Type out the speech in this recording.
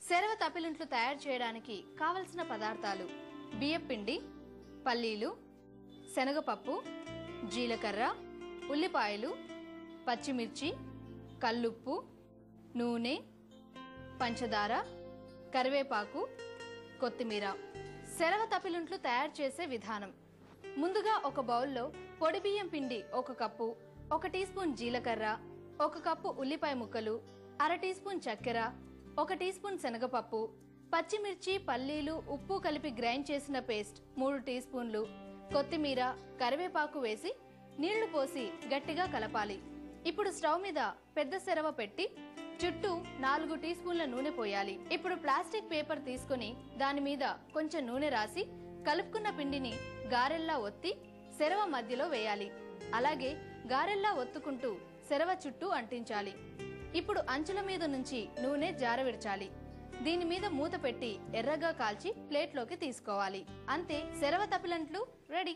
సెరవ తప్పిలింట్లు తయారు చేయడానికి కావలసిన పదార్థాలు: బియ్యపిండి, పల్లీలు, శనగపప్పు, జీలకర్ర, ఉల్లిపాయలు, పచ్చిమిర్చి, కల్లుప్పు, నూనె, పంచదార, కరివేపాకు, కొత్తిమీర. సెరవ తప్పిలింట్లు తయారు చేసే విధానం: ముందుగా ఒక బౌల్లో పొడి బియ్యం పిండి 1 కప్పు, 1 టీ స్పూన్ జీలకర్ర, 1 కప్పు ఉల్లిపాయ ముక్కలు, అర టీ స్పూన్ చక్కెర, 1 టీ స్పూన్ శనగపప్పు, పచ్చిమిర్చి, పల్లీలు, ఉప్పు కలిపి గ్రైండ్ చేసిన పేస్ట్ 3 టీ స్పూన్లు, కొత్తిమీర, కరివేపాకు వేసి నీళ్లు పోసి గట్టిగా కలపాలి. ఇప్పుడు స్టవ్ మీద పెద్ద సెరవ పెట్టి చుట్టూ 4 టీ స్పూన్ల నూనె పోయాలి. ఇప్పుడు ప్లాస్టిక్ పేపర్ తీసుకుని దాని మీద కొంచెం నూనె రాసి కలుపుకున్న పిండిని గారెల్లా ఒత్తి సెరవ మధ్యలో వేయాలి. అలాగే గారెల్లా ఒత్తుకుంటూ సెరవ చుట్టూ అంటించాలి. ఇప్పుడు అంచుల మీద నుంచి నూనె జారవిడ్చాలి. దీని మీద మూత పెట్టి ఎర్రగా కాల్చి ప్లేట్లోకి తీసుకోవాలి. అంతే, సెరవ తప్పిలింట్లు రెడీ.